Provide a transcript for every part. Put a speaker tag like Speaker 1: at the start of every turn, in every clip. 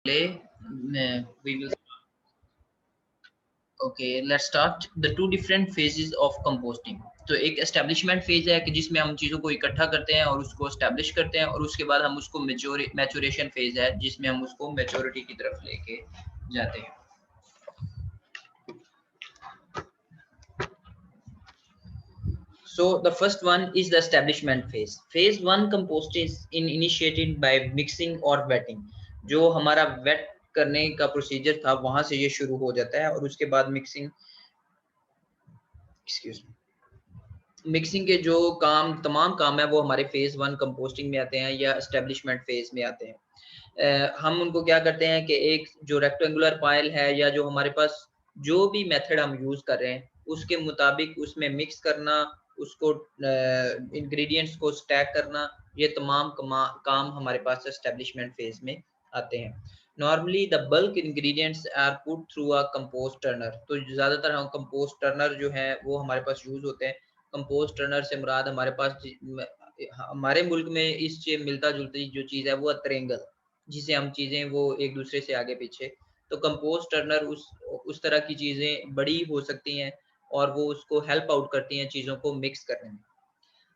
Speaker 1: We will. Okay, let's start the two different phases of composting. तो एक establishment phase है कि जिसमें हम चीज़ों को इकट्ठा करते हैं और उसको एस्टेब्लिश करते हैं, और उसके बाद हम उसको मैच्योरेशन फेज है जिसमें हम उसको मैच्योरिटी की तरफ लेके जाते हैं. So the first one is the establishment phase. Phase one composting is initiated by mixing or wetting. जो हमारा वेट करने का प्रोसीजर था वहां से ये शुरू हो जाता है, और उसके बाद मिक्सिंग मिक्सिंग के जो तमाम काम है वो हमारे फेज वन कंपोस्टिंग में आते हैं या एस्टेब्लिशमेंट फेज में आते हैं. हम उनको क्या करते हैं कि एक जो रेक्टेंगुलर पाइल है या जो हमारे पास जो भी मेथड हम यूज कर रहे हैं उसके मुताबिक उसमें मिक्स करना, उसको इंग्रेडिएंट्स को स्टैक करना, ये तमाम काम हमारे पास एस्टेब्लिशमेंट फेज में आते हैं. Normally the bulk ingredients are put through a compost turner. तो ज्यादातर हम कंपोस्ट टर्नर जो है वो हमारे पास यूज होते हैं. कंपोस्ट टर्नर से मुराद हमारे पास हमारे मुल्क में इससे मिलता जुलती जो चीज़ है वो त्रेंगल, जिसे हम चीज़ें वो एक दूसरे से आगे पीछे. तो कंपोस्ट टर्नर उस तरह की चीज़ें बड़ी हो सकती हैं और वो उसको हेल्प आउट करती हैं चीज़ों को मिक्स करने में.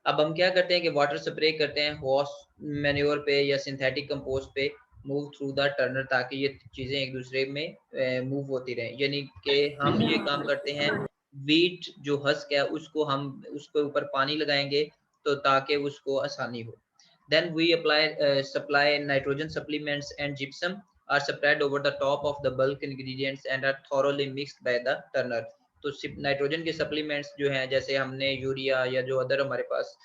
Speaker 1: अब हम क्या करते हैं कि वाटर स्प्रे करते हैं हॉर्स मैन्योर पे या सिंथेटिक कंपोस्ट पे मूव थ्रू द टर्नर, ताकि ये चीज़ें एक दूसरे में मूव होती रहें. यानी कि हम ये काम करते हैं वीट जो हस्क है उसको हम उसके ऊपर पानी लगाएंगे तो ताकि उसको आसानी हो. Then we supply nitrogen supplements and gypsum are spread over the top of the bulk ingredients and are thoroughly mixed by the turner. तो नाइट्रोजन के सप्लीमेंट्स जो हैं जैसे हमने यूरिया या जो अदर हमारे पास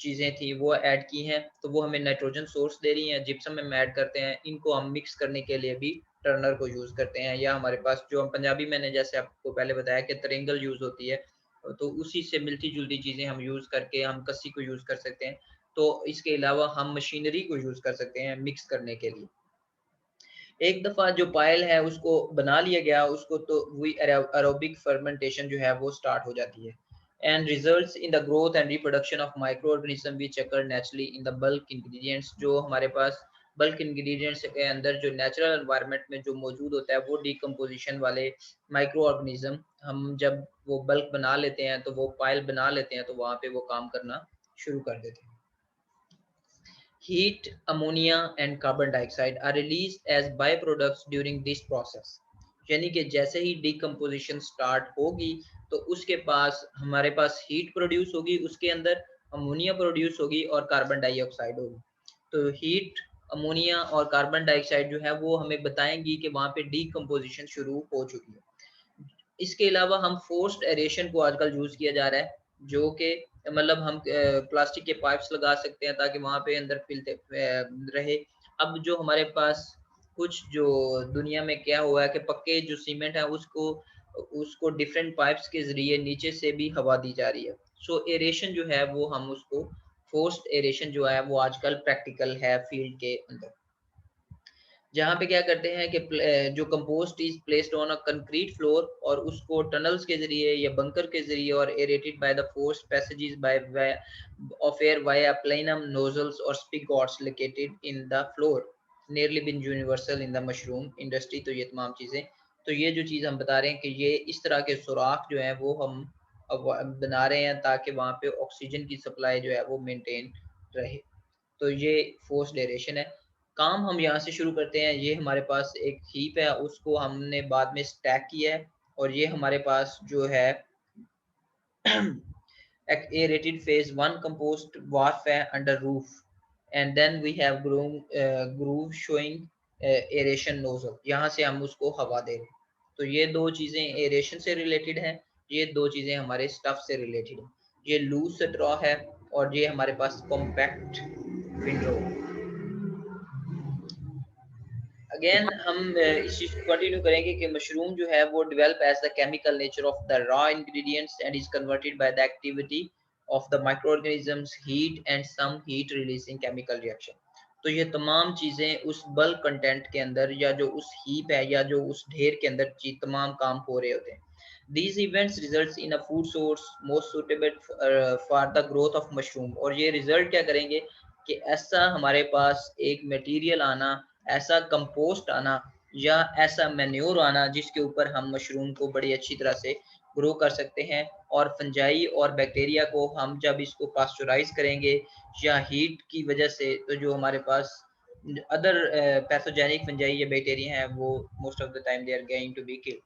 Speaker 1: चीज़ें थी वो ऐड की हैं, तो वो हमें नाइट्रोजन सोर्स दे रही हैं. जिप्सम में ऐड करते हैं, इनको हम मिक्स करने के लिए भी टर्नर को यूज़ करते हैं. या हमारे पास जो हम पंजाबी मैंने जैसे आपको पहले बताया कि त्रिंगल यूज़ होती है, तो उसी से मिलती जुलती चीज़ें हम यूज़ करके हम कस्सी को यूज़ कर सकते हैं. तो इसके अलावा हम मशीनरी को यूज़ कर सकते हैं मिक्स करने के लिए. एक दफ़ा जो पायल है उसको बना लिया गया उसको, तो वही एरोबिक फर्मेंटेशन जो है वो स्टार्ट हो जाती है and results in the growth and reproduction of micro organism which occur naturally in the bulk ingredients. जो हमारे पास बल्क इंग्रेडिएंट्स के अंदर जो नेचुरल एनवायरनमेंट में जो मौजूद होता है वो डिकम्पोजिशन वाले माइक्रो ऑर्गेनिज्म हम जब वो बल्क बना लेते हैं तो वो पायल बना लेते हैं, तो वहाँ पे वो काम करना शुरू कर देते हैं. Heat, ammonia and carbon dioxide are released as byproducts during this process. यानी कि जैसे ही डिकम्पोजिशन स्टार्ट होगी तो उसके पास हमारे पास हीट प्रोड्यूस होगी, उसके अंदर अमोनिया प्रोड्यूस होगी और कार्बन डाइऑक्साइड होगी. तो हीट, अमोनिया और कार्बन डाइऑक्साइड जो है वो हमें बताएंगी कि वहाँ पे डिकम्पोजिशन शुरू हो चुकी है. इसके अलावा हम फोर्स्ड एरेशन को आजकल यूज किया जा रहा है, जो कि मतलब हम प्लास्टिक के पाइप्स लगा सकते हैं ताकि वहाँ पे अंदर फिलते रहे. अब जो हमारे पास कुछ जो दुनिया में क्या हुआ है कि पक्के जो सीमेंट है उसको उसको डिफरेंट पाइप्स के जरिए नीचे से भी हवा दी जा रही है. सो एरेशन जो है वो हम उसको फोर्स्ड एरेशन जो है वो आजकल प्रैक्टिकल है फील्ड के अंदर, जहाँ पे क्या करते हैं कि जो compost is placed on a concrete floor और उसको टनल्स के जरिए या बंकर के जरिए और aerated by the force passages by of air via plenum nozzles और spigots located in the floor nearly been universal in the mushroom industry. तो ये तमाम चीज़ें, तो ये जो चीज़ हम बता रहे हैं कि ये इस तरह के सुराख जो है वो हम अब बना रहे हैं ताकि वहाँ पे ऑक्सीजन की सप्लाई जो है वो मेंटेन रहे. तो ये फोर्स एरेशन है. काम हम यहाँ से शुरू करते हैं. ये हमारे पास एक हीप है, उसको हमने बाद में स्टैक किया है, और ये हमारे पास जो है aerated phase one compost warf है under roof, and then we have groove showing aeration nozzle. यहाँ से हम उसको हवा दे रहे हैं. तो ये दो चीज़ें एरेशन से रिलेटेड हैं, ये दो चीज़ें हमारे स्टफ से रिलेटेड हैं. ये लूज स्ट्रॉ है और ये हमारे पास कॉम्पैक्ट विंडो. अगेन हम इस चीज को कंटिन्यू करेंगे कि मशरूम जो है वो develop as the chemical nature of the raw ingredients and is converted by the activity of the microorganisms heat and some heat releasing chemical reaction. तो ये तमाम चीजें उस बल्क कंटेंट के अंदर या जो उस हीप है या जो उस ढेर के अंदर तमाम काम हो रहे होते हैं. These events results in a food source most suitable for the growth of mushroom. और ये रिजल्ट क्या करेंगे कि ऐसा हमारे पास एक मटेरियल आना, ऐसा कंपोस्ट आना या ऐसा मैन्योर आना जिसके ऊपर हम मशरूम को बड़ी अच्छी तरह से ग्रो कर सकते हैं। और फंजाई और बैक्टीरिया को हम जब इसको पास्चुराइज करेंगे या हीट की वजह से, तो जो हमारे पास अदर पैथोजेनिक फंजाई या बैक्टीरिया हैं वो most of the time they are going to be killed.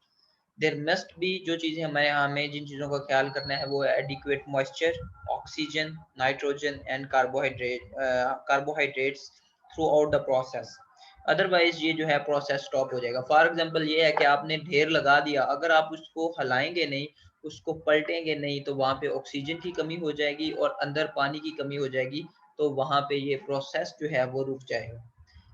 Speaker 1: There must be, जो चीज़ें हमें जिन चीज़ों का ख्याल करना है वो है adequate moisture, oxygen, nitrogen and carbohydrates through out the process. Otherwise ये जो है प्रोसेस स्टॉप हो जाएगा। फॉर एग्जांपल ये है कि आपने ढेर लगा दिया, अगर आप उसको हिलाएंगे नहीं, उसको पलटेंगे नहीं, तो वहाँ पे ऑक्सीजन की कमी हो जाएगी और अंदर पानी की कमी हो जाएगी, तो वहाँ पे ये प्रोसेस जो है वो रुक जाएगा।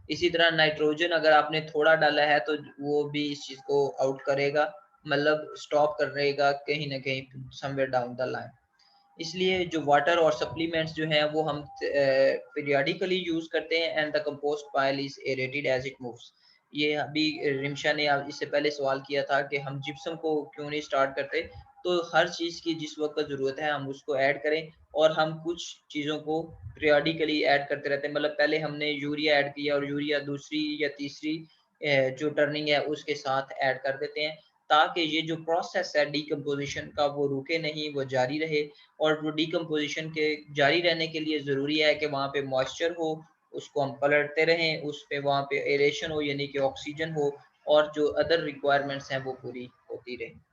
Speaker 1: इसी तरह नाइट्रोजन अगर आपने थोड़ा डाला है तो वो भी इस चीज़ को आउट करेगा, मतलब स्टॉप करेगा कहीं ना कहीं समवेयर डाउन द लाइन। इसलिए जो वाटर और सप्लीमेंट्स जो हैं वो हम पीरियडिकली यूज करते हैं and the compost pile is aerated as it moves. ये अभी रिमशा ने इससे पहले सवाल किया था कि हम जिप्सम को क्यों नहीं स्टार्ट करते। तो हर चीज़ की जिस वक्त ज़रूरत है हम उसको ऐड करें, और हम कुछ चीज़ों को पीरियडिकली ऐड करते रहते हैं। मतलब पहले हमने यूरिया ऐड किया और यूरिया दूसरी या तीसरी जो टर्निंग है उसके साथ ऐड कर देते हैं, ताकि ये जो प्रोसेस है डीकम्पोजिशन का वो रुके नहीं, वो जारी रहे। और वो डीकम्पोजिशन के जारी रहने के लिए ज़रूरी है कि वहाँ पे मॉइस्चर हो, उसको हम पलटते रहें, उस पे वहाँ पे एरेशन हो यानी कि ऑक्सीजन हो, और जो अदर रिक्वायरमेंट्स हैं वो पूरी होती रहे।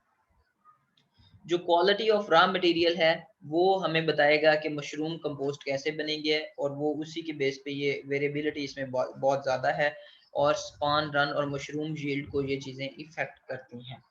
Speaker 1: जो क्वालिटी ऑफ रॉ मटेरियल है वो हमें बताएगा कि मशरूम कंपोस्ट कैसे बनेंगे, और वो उसी के बेस पे ये वेरिएबिलिटी इसमें बहुत ज़्यादा है, और स्पान रन और मशरूम यील्ड को ये चीज़ें इफ़ेक्ट करती हैं।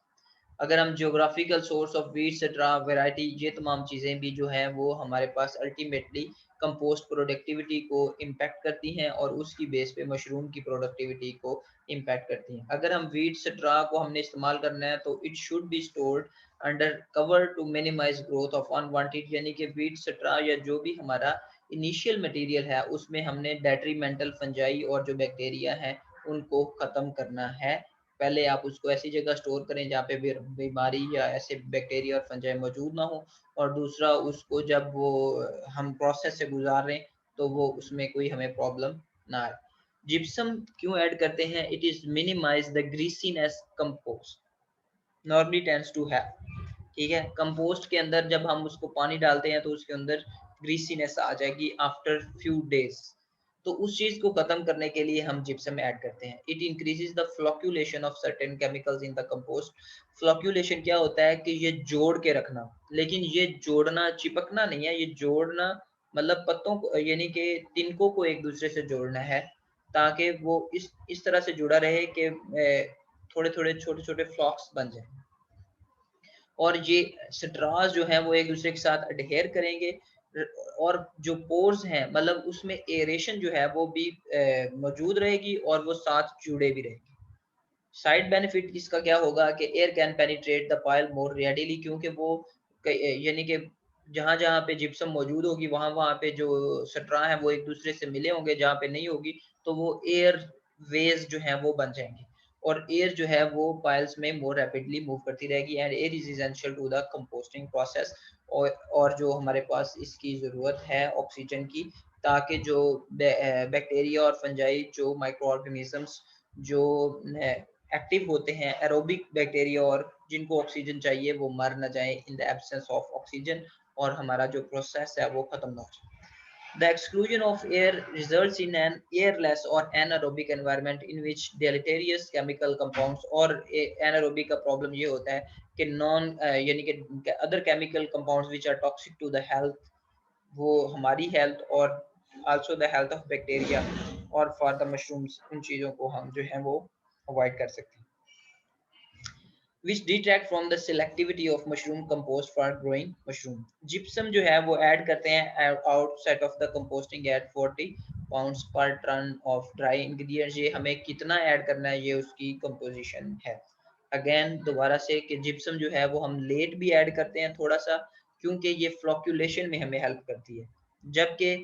Speaker 1: अगर हम geographical source of wheat cetera variety, ये तमाम चीज़ें भी जो हैं वो हमारे पास अल्टीमेटली कंपोस्ट प्रोडक्टिविटी को इम्पैक्ट करती हैं, और उसकी बेस पे मशरूम की प्रोडक्टिविटी को इम्पैक्ट करती हैं। अगर हम वीट सेट्रा को हमने इस्तेमाल करना है तो it should be stored under cover to minimize growth of unwanted, यानी कि वीट सेट्रा या जो भी हमारा इनिशियल मटेरियल है उसमें हमने डेट्रीमेंटल फंजाई और जो बैक्टीरिया हैं उनको ख़त्म करना है। पहले आप उसको ऐसी जगह स्टोर करें जहाँ पे बीमारी या ऐसे बैक्टीरिया और फंजाई मौजूद ना हो, और दूसरा उसको जब वो हम प्रोसेस से गुजार रहे हैं तो वो उसमें कोई हमें प्रॉब्लम ना आए। जिप्सम क्यों ऐड करते हैं? It is minimize the greasiness compost normally tends to have. ठीक है, कंपोस्ट के अंदर जब हम उसको पानी डालते हैं तो उसके अंदर ग्रीसीनेस आ जाएगी आफ्टर फ्यू डेज, तो उस चीज को खत्म करने के लिए हम जिप्सम ऐड करते हैं। It increases the flocculation of certain chemicals in the compost. Flocculation क्या होता है कि ये जोड़ के रखना, लेकिन ये जोड़ना चिपकना नहीं है, ये जोड़ना मतलब पत्तों को यानी कि तिनकों को एक दूसरे से जोड़ना है, ताकि वो इस तरह से जुड़ा रहे कि थोड़े थोड़े छोटे छोटे फ्लॉक्स बन जाए, और ये स्ट्रास जो है वो एक दूसरे के साथ अडहेयर करेंगे, और जो पोर्स हैं मतलब उसमें एरेशन जो है वो भी मौजूद रहेगी और वो साथ जुड़े भी रहेंगे। साइड बेनिफिट इसका क्या होगा कि air can penetrate the pile more readily, क्योंकि वो यानी कि जहां जहां पे जिप्सम मौजूद होगी वहां वहां पे जो स्ट्रा है वो एक दूसरे से मिले होंगे, जहां पे नहीं होगी तो वो एयर वेज जो है वो बन जाएंगे, और एयर जो है वो पाइल्स में मोर रैपिडली मूव करती रहेगी, and air is essential to the composting process. और जो हमारे पास इसकी ज़रूरत है ऑक्सीजन की, ताकि जो बैक्टीरिया और फंजाई जो माइक्रो ऑर्गेनिजम्स जो एक्टिव होते हैं, एरोबिक बैक्टीरिया और जिनको ऑक्सीजन चाहिए, वो मर न जाए in the absence of oxygen, और हमारा जो प्रोसेस है वो खत्म ना हो जाए। The exclusion of air results in an airless or anaerobic environment in which deleterious chemical compounds, और anaerobic का प्रॉब्लम ये होता है कि नॉन यानी कि other chemical compounds which are toxic to the health, वो हमारी हेल्थ और also the health of bacteria और फॉर द मशरूम्स, उन चीज़ों को हम जो है वो अवॉइड कर सकते हैं। which detract from the selectivity of mushroom compost for growing mushroom. Gypsum जो है वो ऐड करते हैं outside of the composting at 40 pounds per ton of dry ingredients। ये हमें कितना ऐड करना है ये उसकी composition है। अगेन दोबारा से कि जिप्सम जो है वो हम लेट भी ऐड करते हैं थोड़ा सा, क्योंकि ये फ्लोक्यूलेशन में हमें हेल्प करती है, जबकि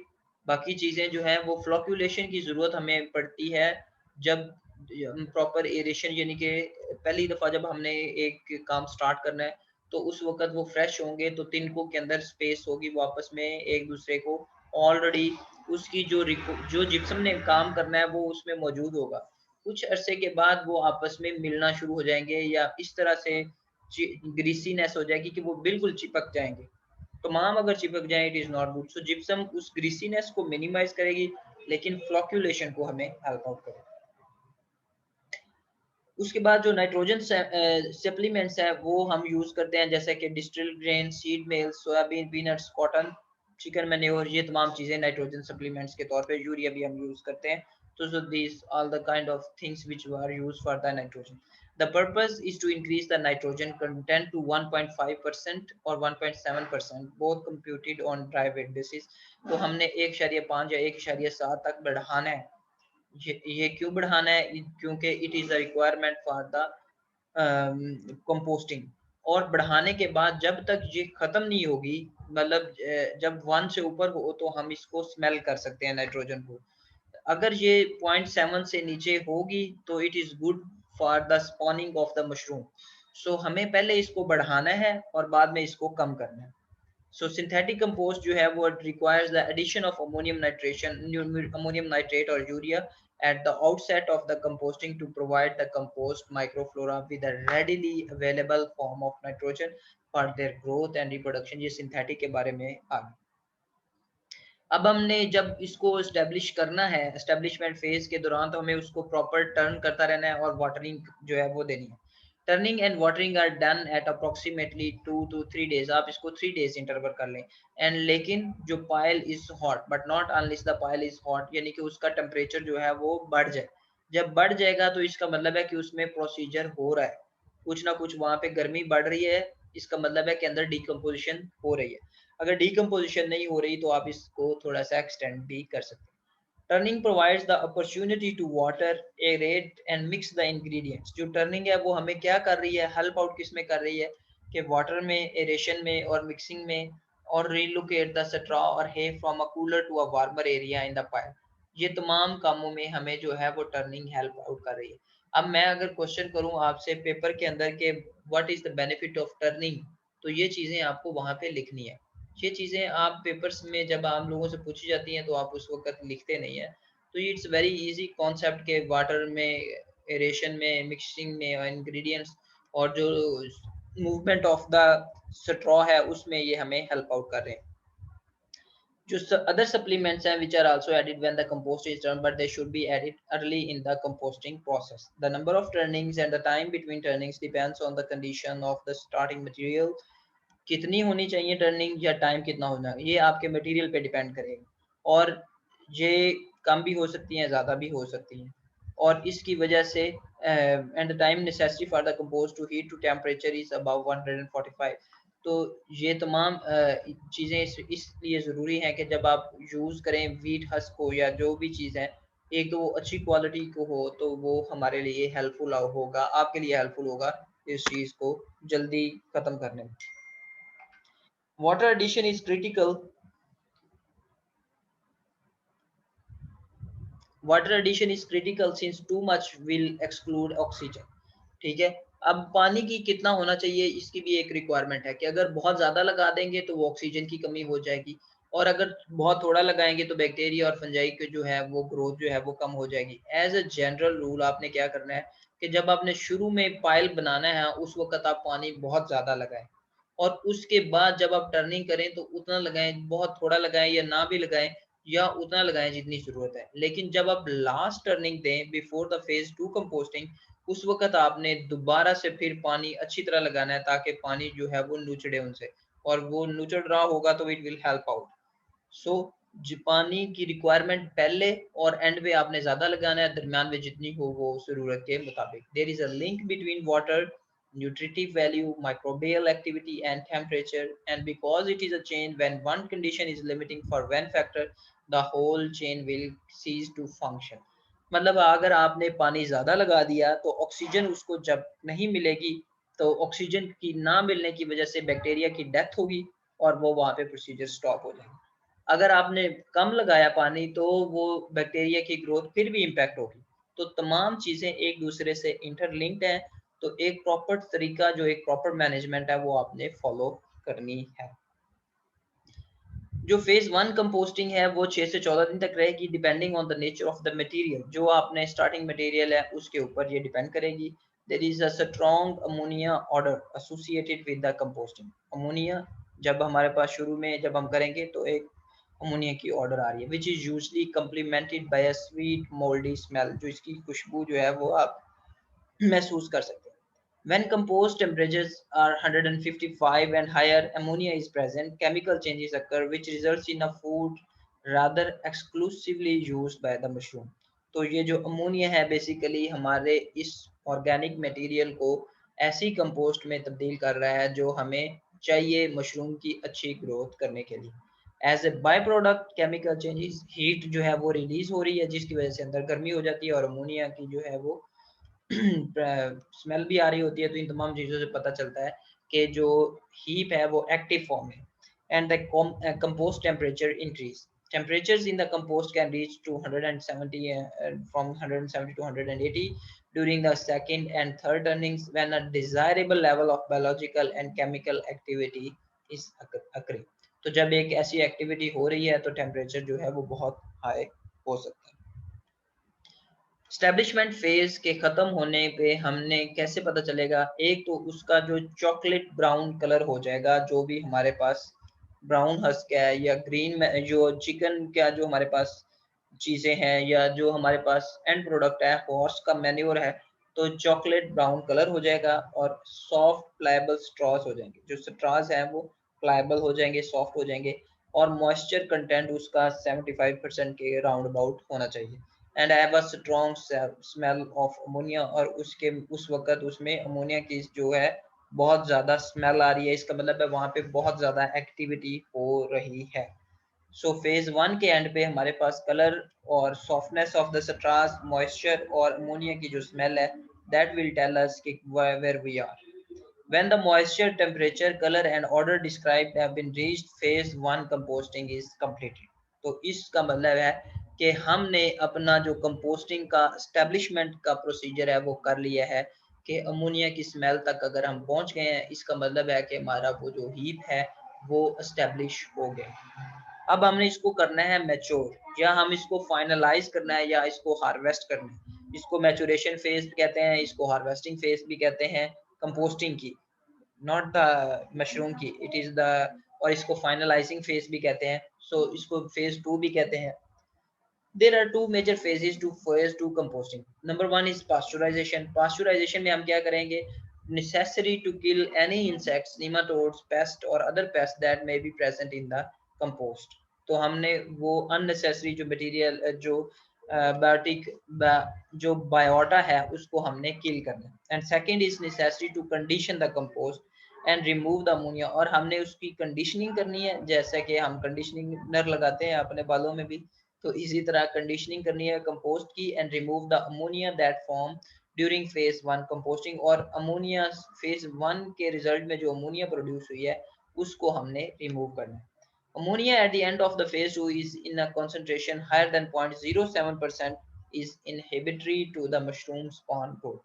Speaker 1: बाकी चीज़ें जो हैं वो फ्लोक्यूलेशन की ज़रूरत हमें पड़ती है जब प्रॉपर एरेशन, यानी कि पहली दफ़ा जब हमने एक काम स्टार्ट करना है तो उस वक़्त वो फ्रेश होंगे तो तिनकों के अंदर स्पेस होगी, वो आपस में एक दूसरे को ऑलरेडी उसकी जो जिप्सम ने काम करना है वो उसमें मौजूद होगा। कुछ अरसे के बाद वो आपस में मिलना शुरू हो जाएंगे या इस तरह से ग्रीसीनेस हो जाएगी कि वो बिल्कुल चिपक जाएंगे। तमाम अगर चिपक जाए it is not good. So gypsum उस ग्रीसीनेस को मिनिमाइज करेगी लेकिन फ्लॉक्यूलेशन को हमें हेल्प आउट करेगी। उसके बाद जो नाइट्रोजन सप्लीमेंट्स है वो हम यूज करते हैं जैसे कि distilled grain, seed meal, soybean, peanuts, cotton, chicken manure, ये तमाम चीजें नाइट्रोजन सप्लीमेंट्स के तौर पे, यूरिया भी हम यूज करते हैं। तो these all the kind of things which are used for the nitrogen. The purpose is to increase the nitrogen content to 1.5% or 1.7%, both computed on dry weight basis. तो हमने 1.5 या 1.7 तक बढ़ाना है। ये क्यों बढ़ाना है? क्योंकि it is a requirement for the composting. और बढ़ाने के बाद जब तक ये खत्म नहीं होगी, मतलब जब 1 से ऊपर हो तो हम इसको स्मेल कर सकते हैं नाइट्रोजन को। अगर ये 0.7 से नीचे होगी तो it is good for the spawning of the mushroom. So हमें पहले इसको बढ़ाना है और बाद में इसको कम करना है। So synthetic compost जो है वो requires the addition of ammonium nitrate or urea at the outset of the composting to provide the compost microflora with a readily available form of nitrogen for their growth and reproduction। ये synthetic के बारे में आ गया। अब हमने जब इसको establish करना है, एस्टेब्लिशमेंट फेज के दौरान तो हमें उसको प्रॉपर टर्न करता रहना है और वाटरिंग जो है वो देनी है। Turning and watering are done at approximately 2 to 3 days. आप इसको 3 डेज इंटरवल कर लें। एंड लेकिन जो pile is hot but not unless the pile is hot, यानी कि उसका टेम्परेचर जो है वो बढ़ जाए। जब बढ़ जाएगा तो इसका मतलब है कि उसमें प्रोसीजर हो रहा है, कुछ ना कुछ वहां पे गर्मी बढ़ रही है, इसका मतलब है कि अंदर डिकम्पोजिशन हो रही है। अगर डिकम्पोजिशन नहीं हो रही तो आप इसको थोड़ा सा एक्सटेंड भी कर सकते हैं। Turning provides the opportunity to water, aerate and mix the ingredients. जो टर्निंग है वो हमें क्या कर रही है, हेल्प आउट किस में कर रही है कि वाटर में, एरेशन में और मिक्सिंग में, और रिलोकेट द स्ट्रॉ और hay from a cooler to a warmer area in the pipe. ये तमाम कामों में हमें जो है वो टर्निंग हेल्प आउट कर रही है। अब मैं अगर क्वेश्चन करूं आपसे पेपर के अंदर के what is the benefit of turning, तो ये चीजें आपको वहां पे लिखनी है। ये चीजें आप पेपर्स में जब आम लोगों से पूछी जाती हैं तो आप उस वक्त लिखते नहीं है। तो इट्स वेरी इजी कॉन्सेप्ट के वाटर में, एरेशन में, मिक्सिंग में और इंग्रेडिएंट्स और जो मूवमेंट ऑफ द स्ट्रॉ है उसमें ये हमें हेल्प आउट कर रहे हैं। जो other supplements हैं which are also added when the compost is done, but they should be added early in the composting process. The number of turnings and the time between turnings depends on the condition of the starting material. कितनी होनी चाहिए turning या time कितना होना, ये आपके material पे depend करेगा और ये कम भी हो सकती हैं, ज़्यादा भी हो सकती हैं। और इसकी वजह से and the time necessary for the compost to heat to temperature is about 145। तो ये तमाम चीज़ें इसलिए ज़रूरी हैं कि जब आप यूज़ करें वीट हस्क को या जो भी चीज़ है, एक तो वो अच्छी क्वालिटी को हो तो वो हमारे लिए हेल्पफुल होगा, आपके लिए हेल्पफुल होगा इस चीज़ को जल्दी ख़त्म करने में। Water addition is critical. Water addition is critical since too much will exclude oxygen. ठीक है। अब पानी की कितना होना चाहिए इसकी भी एक रिक्वायरमेंट है कि अगर बहुत ज्यादा लगा देंगे तो वो ऑक्सीजन की कमी हो जाएगी, और अगर बहुत थोड़ा लगाएंगे तो बैक्टीरिया और फंजाई के जो है वो ग्रोथ जो है वो कम हो जाएगी। एज अ जनरल रूल आपने क्या करना है कि जब आपने शुरू में पाइल बनाना है उस वक्त आप पानी बहुत ज्यादा लगाएं, और उसके बाद जब आप टर्निंग करें तो उतना लगाएं, बहुत थोड़ा लगाएं या ना भी लगाएं, या उतना लगाएं जितनी जरूरत है। लेकिन जब आप लास्ट टर्निंग दें बिफोर द फेज 2 कंपोस्टिंग, उस वक्त आपने दोबारा से फिर पानी अच्छी तरह लगाना है ताकि पानी जो है वो नुचड़े उनसे, और वो नुचड़ रहा होगा तो इट विल हेल्प आउट। सो पानी की रिक्वायरमेंट पहले और एंड में आपने ज्यादा लगाना है, दरम्यान में जितनी हो वो जरूरत के मुताबिक। There is a link between water, nutritive value, microbial activity and temperature, and because it is a chain, when one condition is limiting for one factor, the whole chain will cease to function। मतलब अगर आपने पानी ज्यादा लगा दिया तो oxygen उसको जब नहीं मिलेगी तो ऑक्सीजन की ना मिलने की वजह से बैक्टीरिया की डेथ होगी और वो वहां पे प्रोसीजर स्टॉप हो जाएगा। अगर आपने कम लगाया पानी तो वो बैक्टीरिया की ग्रोथ फिर भी इम्पैक्ट होगी। तो तमाम चीजें एक दूसरे से इंटरलिंक्ड हैं। तो एक प्रॉपर तरीका, जो एक प्रॉपर मैनेजमेंट है वो आपने फॉलो करनी है। जो फेज 1 कंपोस्टिंग है वो 6 से 14 दिन तक रहेगी, depending on the nature of the material. जो आपने स्टार्टिंग मटेरियल है उसके ऊपर ये डिपेंड करेगी। There is a strong ammonia odour associated with the composting. Ammonia जब हमारे पास शुरू में जब हम करेंगे तो एक अमोनिया की ऑर्डर आ रही है, which is usually complemented by a sweet mouldy smell. जो इसकी खुशबू जो है वो आप महसूस कर सकते हैं। When compost temperatures are 155 and higher, ammonia is present. Chemical changes occur, which results in a food rather exclusively used by the mushroom. तो ये जो अमोनिया है बेसिकली हमारे इस ऑर्गेनिक मटेरियल को ऐसी कंपोस्ट में तब्दील कर रहा है जो हमें चाहिए मशरूम की अच्छी ग्रोथ करने के लिए। As a by product chemical changes, heat जो है वो रिलीज हो रही है जिसकी वजह से अंदर गर्मी हो जाती है और अमोनिया की जो है वो स्मेल भी आ रही होती है। तो इन तमाम चीज़ों से पता चलता है कि जो हीप है वो एक्टिव फॉर्म है। And the compost temperature increase, temperatures in the compost can reach to 170 from 170 to 180 during the second and third turnings when a desirable level of biological and chemical activity is occurring। तो जब एक ऐसी activity हो रही है तो temperature जो है वो बहुत हाई हो सकता है। स्टैब्लिशमेंट फेज के खत्म होने पे हमने कैसे पता चलेगा? एक तो उसका जो चॉकलेट ब्राउन कलर हो जाएगा, जो भी हमारे पास ब्राउन हस्क है या ग्रीन में जो चिकन का जो हमारे पास चीजें हैं या जो हमारे पास एंड प्रोडक्ट है हॉर्स का मैन्योर है, तो चॉकलेट ब्राउन कलर हो जाएगा और सॉफ्ट प्लायबल स्ट्रॉस हो जाएंगे। जो स्ट्रॉस है वो प्लायबल हो जाएंगे, सॉफ्ट हो जाएंगे और मॉइस्चर कंटेंट उसका 75% के राउंड अबाउट होना चाहिए। And have a strong smell of ammonia, और उसके उस वक्त उसमें अमोनिया की जो है बहुत ज़्यादा स्मेल आ रही है, इसका मतलब है वहाँ पे बहुत ज़्यादा एक्टिविटी हो रही है। सो फेज 1 के एंड पे हमारे पास कलर और softness of the straws, moisture और अमोनिया की जो स्मेल है, दैट विल टेल अस कि where we are. When the moisture, temperature, color and order described have been reached, phase 1 composting is completed। तो इसका मतलब है कि हमने अपना जो कंपोस्टिंग का स्टैब्लिशमेंट का प्रोसीजर है वो कर लिया है कि अमोनिया की स्मेल तक अगर हम पहुंच गए हैं, इसका मतलब है कि हमारा वो जो हीप है वो एस्टेब्लिश हो गया। अब हमने इसको करना है मैच्योर, या हम इसको फाइनलाइज करना है या इसको हार्वेस्ट करना है। इसको मैचुरेशन फेज कहते हैं, इसको हार्वेस्टिंग फेज भी कहते हैं कंपोस्टिंग की, नॉट द मशरूम की। इट इज द, और इसको फाइनलाइजिंग फेज भी कहते हैं, सो इसको फेज 2 भी कहते हैं। There are two major phases to phase 2 composting. Number one is pasteurization। Pasteurization में हम क्या करेंगे? Necessary to kill any insects, nematodes, pests or other pests that may be present in the compost। तो हमने वो unnecessary जो material जो biotic जो बायोटा है उसको हमने किल करना है। And second is necessary to condition the compost and remove the ammonia, और हमने उसकी कंडीशनिंग करनी है, जैसे कि हम कंडीशनिंग लगाते हैं अपने बालों में भी, तो इसी तरह कंडीशनिंग करनी है कंपोस्ट की and remove the ammonia that form during phase 1 composting. और अमोनिया फेज 1 के रिजल्ट में जो अमोनिया प्रोड्यूस हुई है उसको हमने रिमूव करना है। Ammonia at the end of the phase 2 is in a concentration higher than 0.07% is inhibitory to the mushroom spawn growth।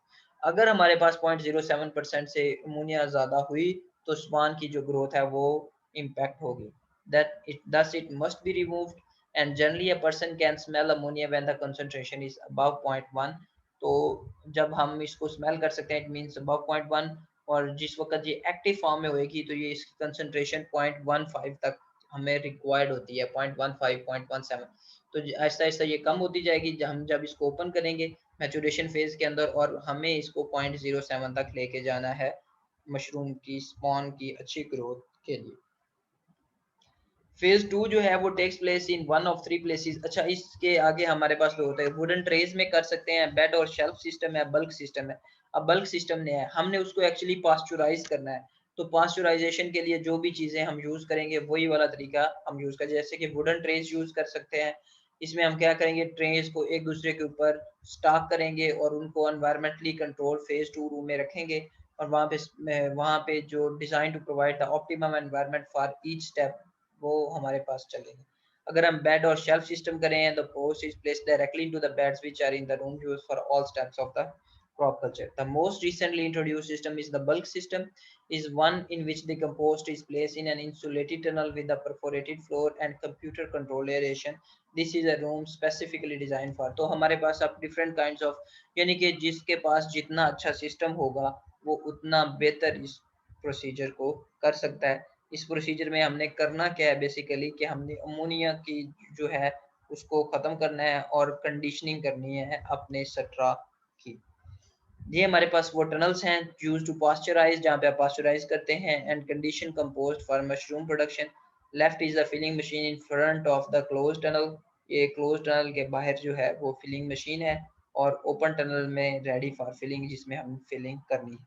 Speaker 1: अगर हमारे पास 0.07% से अमोनिया ज़्यादा हुई तो स्पान की जो ग्रोथ है वो इम्पैक्ट होगी। That it thus it must be removed and generally a person can smell ammonia when the concentration is above 0.1। तो जब हम इसको स्मेल कर सकते हैं इट मीन्स above 0.1, और जिस वक्त ये एक्टिव फॉर्म में होएगी तो ये इसकी कंसंट्रेशन 0.15 तक हमें रिक्वायर्ड होती है, 0.15 0.17। तो आहिस्ता आहिस्ता ये कम होती जाएगी हम जब इसको ओपन करेंगे मैचुरेशन फेज के अंदर, और हमें इसको 0.07 तक लेके जाना है मशरूम की स्पॉन की अच्छी ग्रोथ के लिए। फेज 2 जो है वो takes place in one of 3 places. अच्छा, इसके आगे हमारे पास जो होता है वुडन ट्रेज में कर सकते हैं, बेड और शेल्फ सिस्टम है, बल्क सिस्टम है। अब बल्क सिस्टम ने है, हमने उसको एक्चुअली पास्चुराइज करना है। तो पास्चुराइजेशन के लिए जो भी चीजें हम यूज करेंगे वही वाला तरीका हम यूज करें, जैसे कि वुडन ट्रेज यूज कर सकते हैं। इसमें हम क्या करेंगे, ट्रेज को एक दूसरे के ऊपर स्टॉक करेंगे और उनको एनवायरमेंटली कंट्रोल फेज 2 रूम में रखेंगे, और वहाँ पे जो design to provide the optimum environment for each step वो हमारे पास चलेगा। अगर हम बेड और शेल्फ सिस्टम करें, the post is placed directly into the beds which are in the room used for all steps of the crop culture. The most recently introduced system is the bulk system, is one in which the compost is placed in an insulated tunnel with a perforated floor and computer controlled aeration. This is a room specifically designed for. तो हमारे पास अब different kinds of, यानी कि जिसके पास जितना अच्छा system होगा वो उतना बेहतर इस प्रोसीजर को कर सकता है। इस प्रोसीजर में हमने करना क्या है बेसिकली कि हमने अमोनिया की जो है उसको खत्म करना है और कंडीशनिंग करनी है अपने स्ट्रा की। ये हमारे पास वो टनल्स हैं यूज टू पास्चराइज, जहाँ पे आप पास्चराइज करते हैं and condition compost for mushroom production. Left is the filling machine in front of the close tunnel. ये क्लोज टनल के बाहर जो है वो फिलिंग मशीन है और ओपन टनल में रेडी फॉर फिलिंग, जिसमें हम फिलिंग करनी है।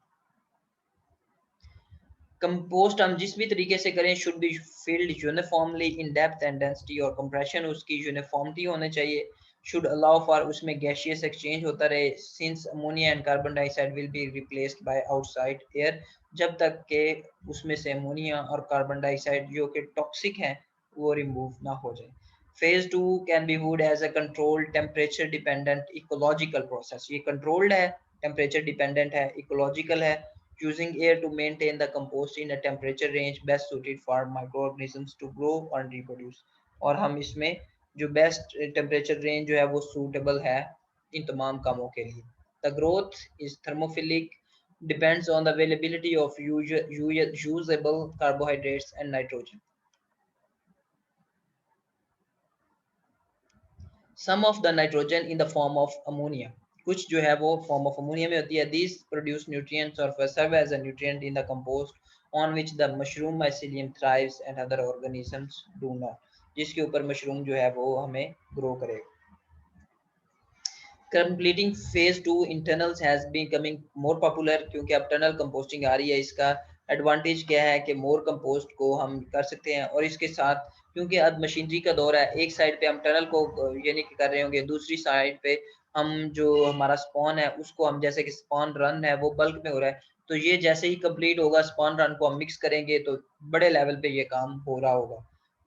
Speaker 1: कंपोस्ट हम जिस भी तरीके से करें should be filled uniformly in depth and density, और कंप्रेशन उसकी यूनिफॉर्मिटी होने चाहिए। शुड अलाउ फॉर उसमें गैशियस एक्सचेंज होता रहे, since ammonia and carbon dioxide will be replaced by outside air, जब तक के उसमें से अमोनिया और कार्बन डाइऑक्साइड जो कि टॉक्सिक हैं वो रिमूव ना हो जाए। Phase 2 can be viewed as a controlled temperature dependent ecological process. ये कंट्रोल्ड है, टेम्परेचर डिपेंडेंट है, इकोलॉजिकल है, using air to maintain the compost in a temperature range best suited for microorganisms to grow and reproduce। और हम इसमें जो best temperature range जो है वो सूटेबल है इन तमाम कामों के लिए। The growth is thermophilic, depends on the availability of usable carbohydrates and nitrogen। Some of the nitrogen in the form of ammonia, कुछ जो है वो फॉर्म ऑफ अमोनिया में होती है। These produce nutrients or serve as a nutrient in the compost on which the mushroom mycelium thrives and other organisms do not, जिसके ऊपर mushroom जो है वो हमें ग्रो करेगा। Completing phase 2 in tunnels has becoming more popular, क्योंकि अब tunnel composting आ रही है। इसका एडवांटेज क्या है कि मोर कंपोस्ट को हम कर सकते हैं, और इसके साथ क्योंकि अब मशीनरी का दौर है, एक साइड पे हम टनल को यानी कि कर रहे होंगे, दूसरी साइड पे हम जो हमारा स्पॉन है उसको हम, जैसे कि स्पॉन रन है वो बल्क में हो रहा है, तो ये जैसे ही कंप्लीट होगा स्पॉन रन को हम मिक्स करेंगे तो बड़े लेवल पे ये काम हो रहा होगा।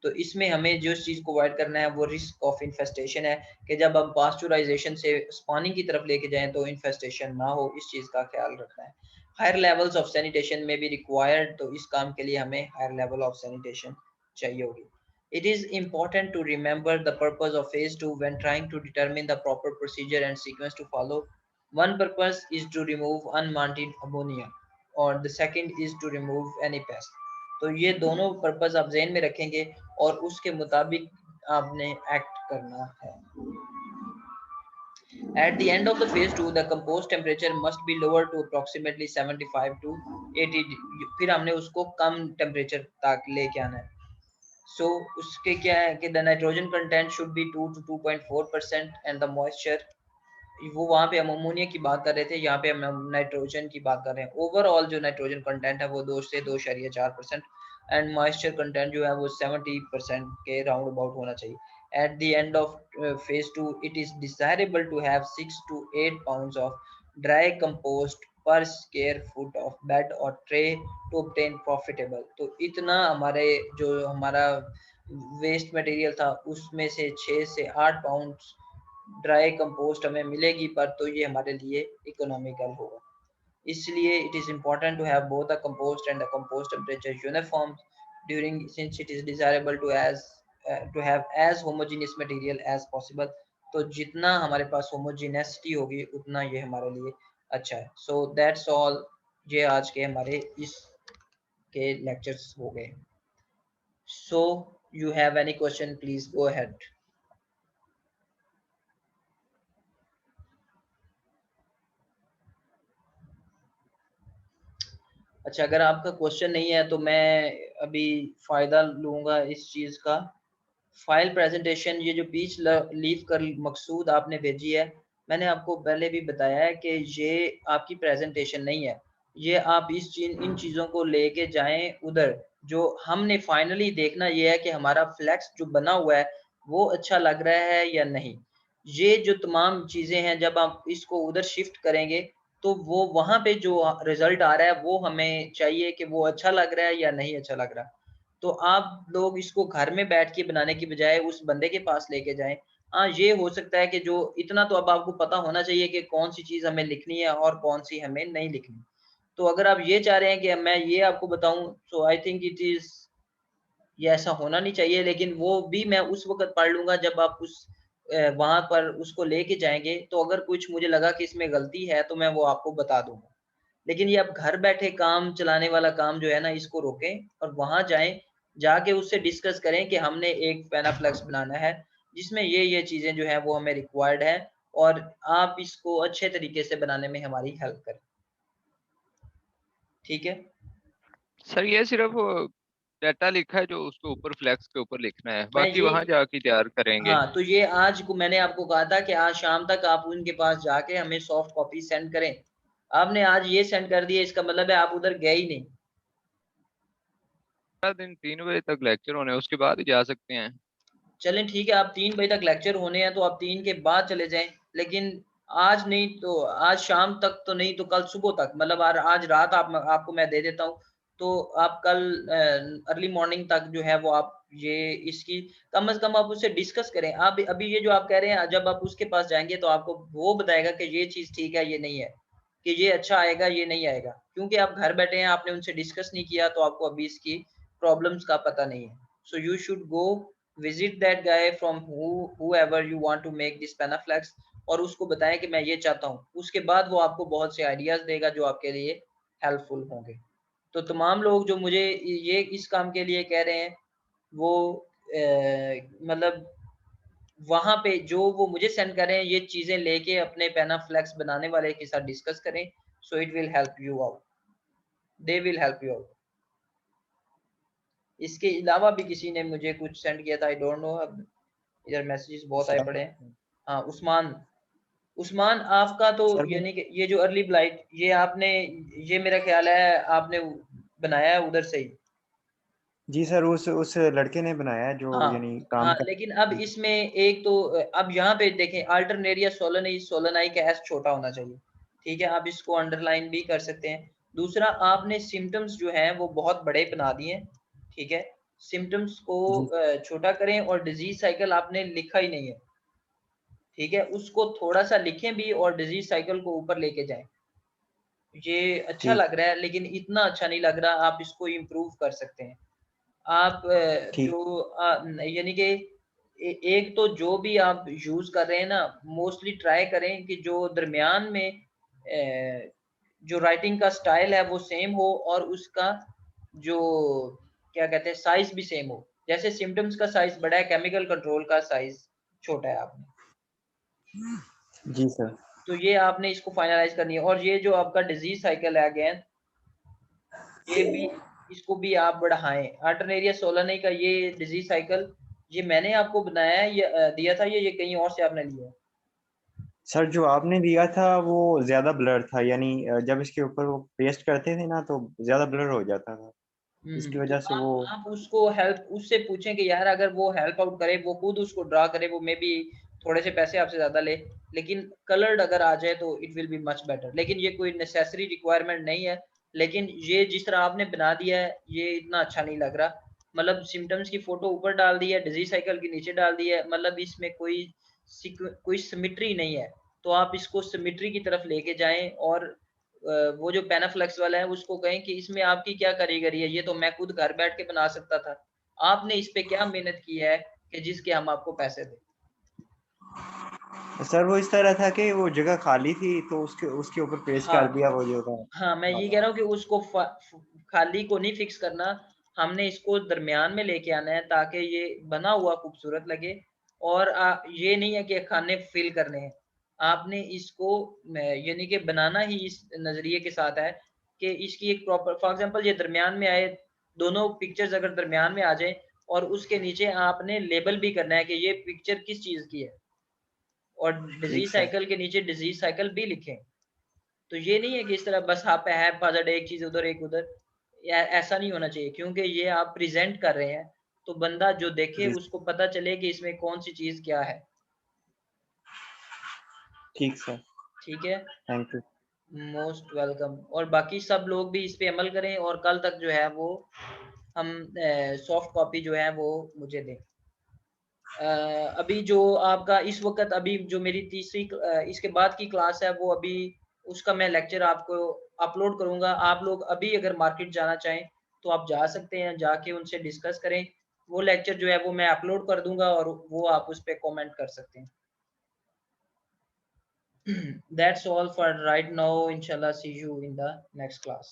Speaker 1: तो इसमें हमें जो चीज़ को अवॉइड करना है वो रिस्क ऑफ इन्फेस्टेशन है, कि जब हम पास्चुराइजेशन से स्पॉनिंग की तरफ लेके जाएं तो इन्फेस्टेशन ना हो, इस चीज़ का ख्याल रखना है। हायर लेवल्स ऑफ सैनिटेशन में भी रिक्वायर्ड, तो इस काम के लिए हमें हायर लेवल ऑफ सैनिटेशन चाहिए होगी। It is important to remember the purpose of phase 2 when trying to determine the proper procedure and sequence to follow. One purpose is to remove unwanted ammonia, or the second is to remove any pest। तो ये दोनों purpose आप ज़हन में रखेंगे और उसके मुताबिक आपने एक्ट करना है। At the end of the phase 2, the compost temperature must be lowered to approximately 75 to 80। फिर हमने उसको कम टेम्परेचर तक लेके आना है। So उसके क्या है कि the nitrogen content should be 2 to 2.4% and the moisture, वो वहाँ पे हम अमोनिया की बात कर रहे थे, यहाँ पे हम नाइट्रोजन की बात कर रहे हैं। ओवरऑल जो नाइट्रोजन कंटेंट है वो 2 से 2.4% एंड मॉइस्चर कंटेंट जो है वो 70% के राउंड अबाउट होना चाहिए। At the end of phase 2 it is desirable to have 6 to 8 pounds of dry compost per square foot of bed or tray to obtain profitable। तो इतना हमारे जो हमारा वेस्ट मटेरियल था उसमें से 6 से 8 पाउंड ड्राई कंपोस्ट हमें मिलेगी, पर तो ये हमारे लिए इकोनॉमिकल होगा। इसलिए it is important to have both the compost and the compost temperature uniform during, since it is desirable to have as homogeneous material as possible. तो जितना हमारे पास होमोजेनिसिटी होगी उतना ये हमारे लिए अच्छा है। सो दैट्स ऑल, ये आज के हमारे इस के लेक्चर्स हो गए। So you have any question please go ahead. अच्छा, अगर आपका क्वेश्चन नहीं है तो मैं अभी फ़ायदा लूँगा इस चीज़ का। फाइल प्रेजेंटेशन, ये जो बीच लीफ कर मकसूद आपने भेजी है, मैंने आपको पहले भी बताया है कि ये आपकी प्रेजेंटेशन नहीं है। ये आप इन चीज़ों को लेके जाएँ उधर। जो हमने फाइनली देखना ये है कि हमारा फ्लेक्स जो बना हुआ है वो अच्छा लग रहा है या नहीं। ये जो तमाम चीज़ें हैं जब आप इसको उधर शिफ्ट करेंगे तो वो वहाँ पे जो रिज़ल्ट आ रहा है वो हमें चाहिए कि वो अच्छा लग रहा है या नहीं अच्छा लग रहा। तो आप लोग इसको घर में बैठ के बनाने की बजाय उस बंदे के पास लेके जाएँ। हाँ, ये हो सकता है कि जो इतना तो अब आपको पता होना चाहिए कि कौन-सी चीज़ हमें लिखनी है और कौन-सी हमें नहीं लिखनी। तो अगर आप ये चाह रहे हैं कि मैं ये आपको बताऊँ, सो आई थिंक इट इज़ ये ऐसा होना नहीं चाहिए, लेकिन वो भी मैं उस वक़्त पढ़ लूँगा जब आप उस वहाँ पर उसको लेके जाएँगे, तो अगर कुछ मुझे लगा कि इसमें गलती है, तो मैं वो आपको बता दूँगा। लेकिन ये आप घर बैठे काम चलाने वाला काम जो है ना, इसको रोकें और वहाँ जाएँ, जाके उससे डिस्कस करें कि हमने एक पैनाफ्लेक्स बनाना है, जिसमें ये चीज़ें जो हैं वो हमें रिक्वायर्ड है और आप इसको अच्छे तरीके से बनाने में हमारी हेल्प करें। ठीक है?
Speaker 2: सर ये सिर्फ डाटा लिखा है जो उसके ऊपर फ्लेक्स के ऊपर लिखना है,
Speaker 1: मैं
Speaker 2: बाकी
Speaker 1: ये
Speaker 2: वहां जाके तैयार करेंगे।
Speaker 1: हाँ, तो ये आज को मैंने आपको कहा था कि आज शाम तक आप उनके पास जाके हमें सॉफ्ट कॉपी सेंड करें। आपने आज ये सेंड कर दिया, इसका मतलब है आप उधर गए ही नहीं।
Speaker 2: सारा दिन 3 बजे तक लेक्चर होने हैं, उसके बाद ही जा सकते हैं।
Speaker 1: चलें ठीक है, आप 3 बजे तक लेक्चर होने हैं तो आप 3 के बाद चले जाएँ, लेकिन आज नहीं तो आज शाम तक तो नहीं तो कल सुबह तक, मतलब आज रात आपको मैं दे देता हूँ। तो आप कल अर्ली मॉर्निंग तक जो है वो आप ये इसकी कम से कम आप उससे डिस्कस करें। आप अभी ये जो आप कह रहे हैं, जब आप उसके पास जाएँगे तो आपको वो बताएगा कि ये चीज़ ठीक है, ये नहीं है, कि ये अच्छा आएगा, ये नहीं आएगा। क्योंकि आप घर बैठे हैं, आपने उनसे डिस्कस नहीं किया तो आपको अभी इसकी प्रॉब्लम्स का पता नहीं है। So you should go visit that guy from whoever you want to make this Panaflex और उसको बताएं कि मैं ये चाहता हूँ। उसके बाद वो आपको बहुत से आइडियाज देगा जो आपके लिए हेल्पफुल होंगे। तो तमाम लोग जो मुझे ये इस काम के लिए कह रहे हैं वो मतलब वहाँ पे जो वो मुझे सेंड कर रहे हैं, ये चीज़ें लेके अपने Panaflex बनाने वाले के साथ डिस्कस करें, so it will help you out, they will help you out. इसके अलावा भी किसी ने मुझे कुछ सेंड किया था, आई डोंट नो, अब इधर मैसेजेस बहुत आए
Speaker 3: सर
Speaker 1: पड़े हैं। हाँ, उस्मान, उस्मान आपका तो
Speaker 3: सर वो
Speaker 1: यानी कि ये जो अर्ली ब्लाइट ये आपने ये मेरा ख्याल है आपने बनाया है उधर से ही।
Speaker 3: जी सर, उस लड़के ने बनाया है जो
Speaker 1: हाँ,
Speaker 3: यानी काम
Speaker 1: हाँ,
Speaker 3: कर।
Speaker 1: लेकिन अब इसमें एक तो अब यहाँ पे देखें अल्टरनेरिया सोलेनाई सोलेनाई का एस छोटा होना चाहिए। ठीक है, आप इसको अंडरलाइन भी कर सकते हैं। दूसरा आपने सिम्पटम्स जो हैं वो बहुत बड़े बना दिए हैं। ठीक है, सिम्पटम्स को
Speaker 3: जी
Speaker 1: छोटा करें और डिजीज साइकिल आपने लिखा ही नहीं है। ठीक है, उसको थोड़ा-सा लिखें भी और डिजीज़ साइकिल को ऊपर लेके जाएँ। ये अच्छा
Speaker 3: ठीक
Speaker 1: लग रहा है लेकिन इतना अच्छा नहीं लग रहा, आप इसको इम्प्रूव कर सकते हैं। आप
Speaker 3: ठीक
Speaker 1: जो यानी कि एक तो जो भी आप यूज़ कर रहे हैं ना, मोस्टली ट्राई करें कि जो दरमियान में जो राइटिंग का स्टाइल है वो सेम हो और उसका जो क्या कहते हैं साइज़ भी सेम हो। जैसे सिम्पटम्स का साइज़ बड़ा है, केमिकल कंट्रोल का साइज़ छोटा है आपने।
Speaker 3: जी सर।
Speaker 1: तो ये आपने इसको फाइनलाइज़ करनी है और ये जो आपका डिज़ीज़ साइकिल है अगेन, ये भी इसको भी आप बढ़ाएँ। आर्टनेरिया सोलानी का ये डिज़ीज़ साइकिल ये मैंने आपको बनाया है, ये दिया था, ये कहीं और से आपने लिया है?
Speaker 3: सर जो आपने दिया था वो ज़्यादा ब्लर था, यानी जब इसके ऊपर वो पेस्ट करते थे ना तो ज़्यादा ब्लर हो जाता था। इसकी
Speaker 1: तो
Speaker 3: वजह से वो
Speaker 1: आप उसको हेल्प उससे पूछें कि यार अगर वो हेल्प आउट करे, वो खुद उसको ड्रा करे, वो मेबी थोड़े से पैसे आपसे ज़्यादा ले, लेकिन कलर्ड अगर आ जाए तो it will be much better. लेकिन ये कोई नेसेसरी रिक्वायरमेंट नहीं है, लेकिन ये जिस तरह आपने बना दिया है, ये इतना अच्छा नहीं लग रहा। मतलब सिम्पटम्स की फ़ोटो ऊपर डाल दी है, डिज़ीज़ साइकिल के नीचे डाल दी है, मतलब इसमें कोई सिमेट्री नहीं है। तो आप इसको सिमेट्री की तरफ लेके जाएँ और वो जो पैनाफ्लेक्स वाला है उसको कहें कि इसमें आपकी क्या कारीगरी है, ये तो मैं खुद घर बैठ के बना सकता था। आपने इस पे क्या मेहनत की है कि जिसके हम आपको पैसे दें।
Speaker 3: सर वो इस तरह था कि वो जगह खाली थी तो उसके उसके ऊपर पेस्ट कर
Speaker 1: हाँ,
Speaker 3: दिया वो जो था।
Speaker 1: हाँ, मैं ये कह रहा हूँ कि उसको खाली को नहीं फिक्स करना, हमने इसको दरमियान में लेके आना है ताकि ये बना हुआ खूबसूरत लगे और ये नहीं है कि खाने फिल करने हैं। आपने इसको यानी कि बनाना ही इस नज़रिए के साथ है कि इसकी एक प्रॉपर फॉर एग्ज़ाम्पल ये दरमियान में आए, दोनों पिक्चर्स अगर दरमियान में आ जाएँ और उसके नीचे आपने लेबल भी करना है कि ये पिक्चर किस चीज़ की है और
Speaker 3: ठीक
Speaker 1: डिज़ीज़
Speaker 3: सर।
Speaker 1: साइकिल के नीचे डिज़ीज़ साइकिल भी लिखें। तो ये नहीं है कि इस तरह बस आप हैप-हैज़ार्ड एक चीज़ उधर, एक उधर, या ऐसा नहीं होना चाहिए क्योंकि ये आप प्रेज़ेंट कर रहे हैं, तो बंदा जो देखे
Speaker 3: जी
Speaker 1: उसको पता चले कि इसमें कौन-सी चीज़ क्या है।
Speaker 3: ठीक सर।
Speaker 1: ठीक है?
Speaker 3: Thank you.
Speaker 1: मोस्ट वेलकम और बाकी सब लोग भी इस पे अमल करें और कल तक जो है वो हम सॉफ्ट कॉपी जो है वो मुझे दें। अभी जो आपका इस वक्त अभी जो मेरी तीसरी इसके बाद की क्लास है वो अभी उसका मैं लेक्चर आपको अपलोड करूंगा। आप लोग अभी अगर मार्केट जाना चाहें तो आप जा सकते हैं, जाके उनसे डिस्कस करें। वो लेक्चर जो है वो मैं अपलोड कर दूंगा और वो आप उस पर कॉमेंट कर सकते हैं। That's all for right now. Inshallah, see you in the next class.